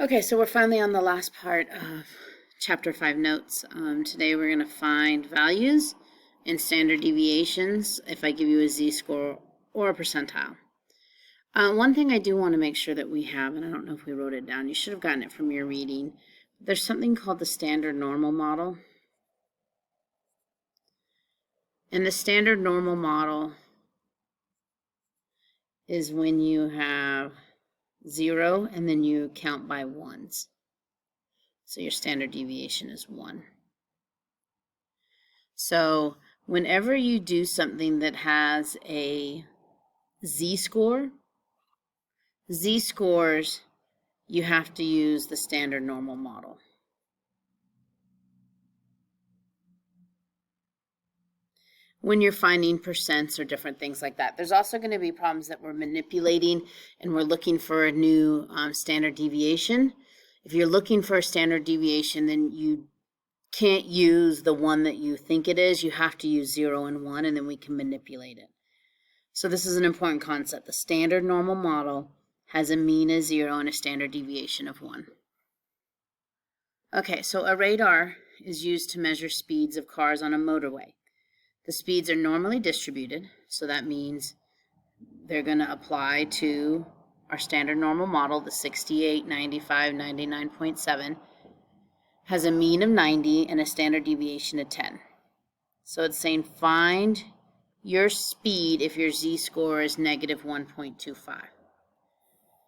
Okay, so we're finally on the last part of Chapter 5 notes. Today we're going to find values and standard deviations if I give you a z-score or a percentile. One thing I do want to make sure that we have, and I don't know if we wrote it down, you should have gotten it from your reading, there's something called the standard normal model. And the standard normal model is when you have 0 and then you count by ones. So your standard deviation is 1. So whenever you do something that has a z-score, z-scores, you have to use the standard normal model. When you're finding percents or different things like that. There's also going to be problems that we're manipulating and we're looking for a new standard deviation. If you're looking for a standard deviation, then you can't use the one that you think it is. You have to use 0 and 1, and then we can manipulate it. So this is an important concept. The standard normal model has a mean of 0 and a standard deviation of 1. Okay, so a radar is used to measure speeds of cars on a motorway. The speeds are normally distributed, so that means they're going to apply to our standard normal model, the 68, 95, 99.7, has a mean of 90 and a standard deviation of 10. So it's saying find your speed if your z-score is negative 1.25.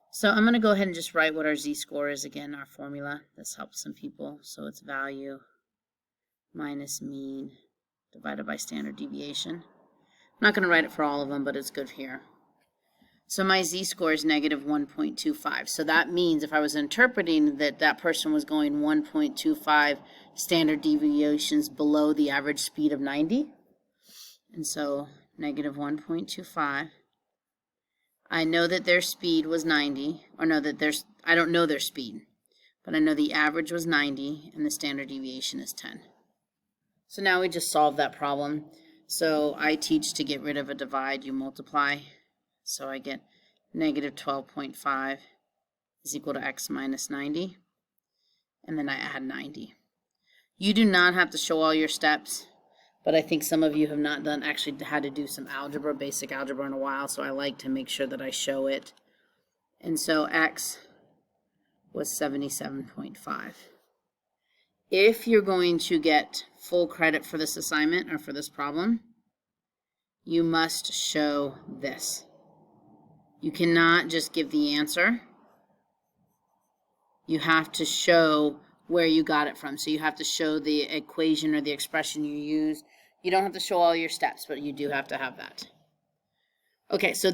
So I'm going to go ahead and just write what our z-score is again, our formula. This helps some people. So it's value minus mean divided by standard deviation. I'm not going to write it for all of them, but it's good here. So my z-score is negative 1.25. So that means if I was interpreting that that person was going 1.25 standard deviations below the average speed of 90, and so negative 1.25, I know that their speed was 90, or no, I don't know their speed, but I know the average was 90 and the standard deviation is 10. So now we just solved that problem. So I teach to get rid of a divide, you multiply. So I get negative 12.5 is equal to x minus 90, and then I add 90. You do not have to show all your steps, but I think some of you have not actually had to do some algebra, basic algebra in a while, so I like to make sure that I show it. And so x was 77.5. If you're going to get full credit for this assignment or for this problem, you must show this. You cannot just give the answer. You have to show where you got it from. So you have to show the equation or the expression you used. You don't have to show all your steps, but you do have to have that. Okay, so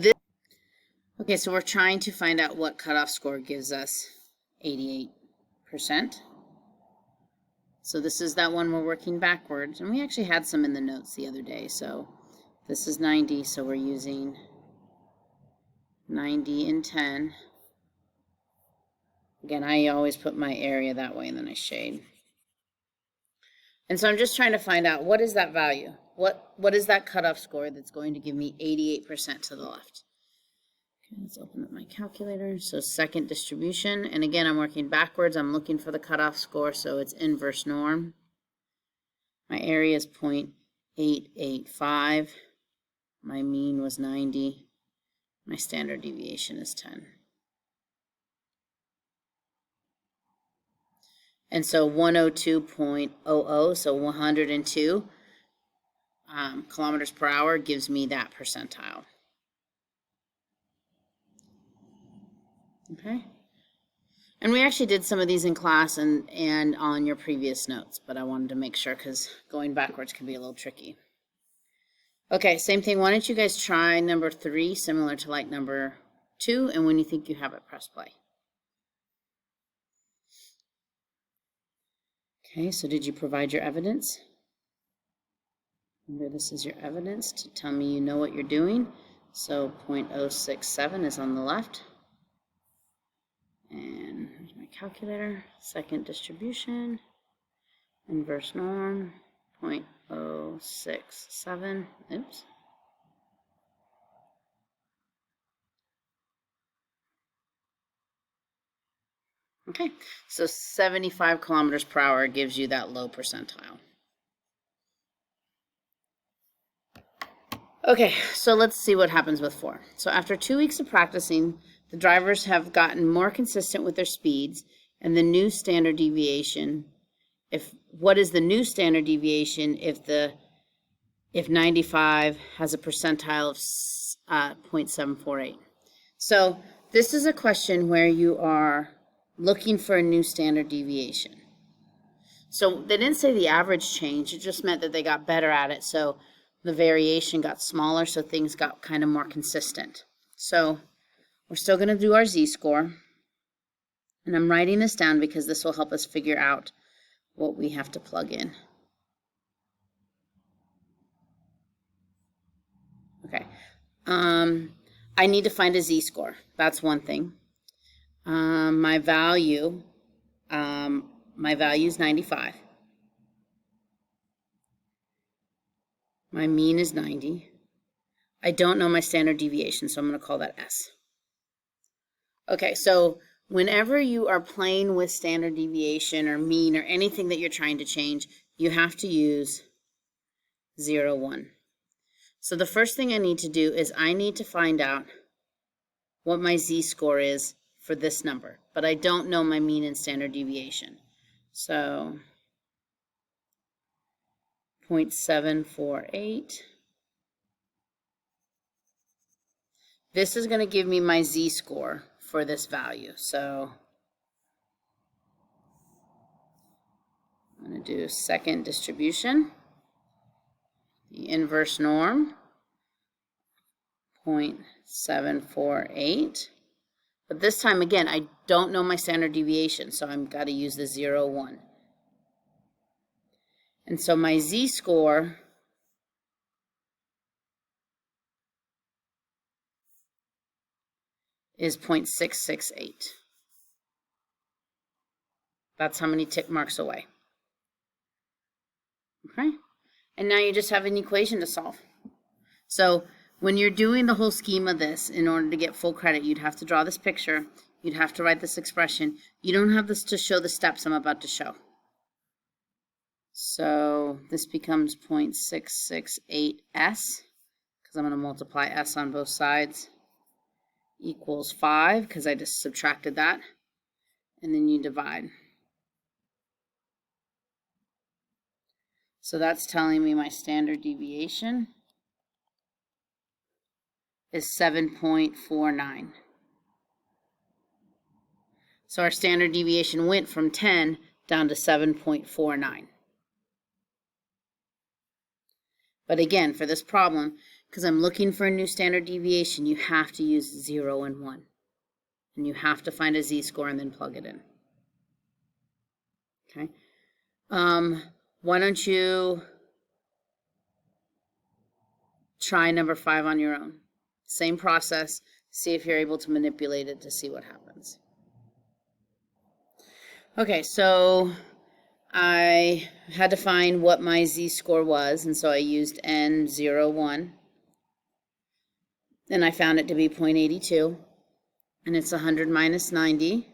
we're trying to find out what cutoff score gives us 88%. So this is that one we're working backwards. And we actually had some in the notes the other day. So this is 90, so we're using 90 and 10. Again, I always put my area that way and then I shade. And so I'm just trying to find out, what is that value? What is that cutoff score that's going to give me 88% to the left? Okay, let's open up my calculator. So second distribution, and again, I'm working backwards. I'm looking for the cutoff score, so it's inverse norm. My area is 0.885. My mean was 90. My standard deviation is 10. And so 102.00, so 102 kilometers per hour gives me that percentile. Okay. And we actually did some of these in class and on your previous notes, but I wanted to make sure because going backwards can be a little tricky. Okay, same thing. Why don't you guys try number 3, similar to like number 2, and when you think you have it, press play. Okay, so did you provide your evidence? Remember, this is your evidence to tell me you know what you're doing. So 0.067 is on the left. And here's my calculator. Second distribution, inverse norm, 0.067. Oops. Okay, so 75 kilometers per hour gives you that low percentile. Okay, so let's see what happens with 4. So after 2 weeks of practicing, the drivers have gotten more consistent with their speeds, and the new standard deviation, what is the new standard deviation if 95 has a percentile of 0.748? So this is a question where you are looking for a new standard deviation. So they didn't say the average change, it just meant that they got better at it. So the variation got smaller, so things got kind of more consistent. So we're still going to do our z-score. And I'm writing this down because this will help us figure out what we have to plug in. Okay. I need to find a z-score. That's one thing. My value is 95. My mean is 90. I don't know my standard deviation, so I'm going to call that S. Okay, so whenever you are playing with standard deviation or mean or anything that you're trying to change, you have to use 0, 1. So the first thing I need to do is I need to find out what my z-score is for this number, but I don't know my mean and standard deviation. So 0.748. This is going to give me my z-score for this value. So I'm going to do second distribution, the inverse norm, 0.748. But this time, again, I don't know my standard deviation, so I've got to use the 0, 1. And so my z-score is 0.668. That's how many tick marks away. Okay? And now you just have an equation to solve. So when you're doing the whole scheme of this, in order to get full credit, you'd have to draw this picture. You'd have to write this expression. You don't have this to show the steps I'm about to show. So this becomes 0.668s, because I'm going to multiply s on both sides, equals 5, because I just subtracted that. And then you divide. So that's telling me my standard deviation is 7.49. So our standard deviation went from 10 down to 7.49. But again, for this problem, because I'm looking for a new standard deviation, you have to use 0 and 1. And you have to find a z-score and then plug it in. Okay. Why don't you try number 5 on your own? Same process. See if you're able to manipulate it to see what happens. Okay, so I had to find what my z-score was, and so I used N01. And I found it to be 0.82, and it's 100 minus 90.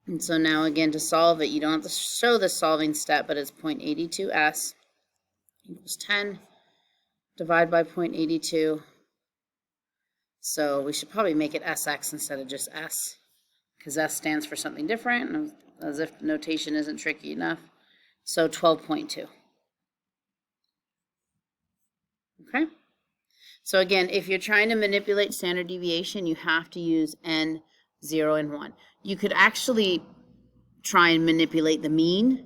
And so now again, to solve it, you don't have to show the solving step, but it's 0.82s equals 10. Divide by 0.82. So we should probably make it SX instead of just S, because S stands for something different, as if notation isn't tricky enough. So 12.2. Okay? So again, if you're trying to manipulate standard deviation, you have to use N, 0, and 1. You could actually try and manipulate the mean,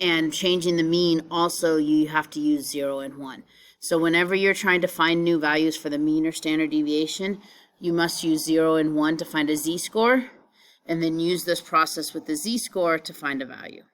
and changing the mean also you have to use 0 and 1. So whenever you're trying to find new values for the mean or standard deviation, you must use 0 and 1 to find a z-score, and then use this process with the z-score to find a value.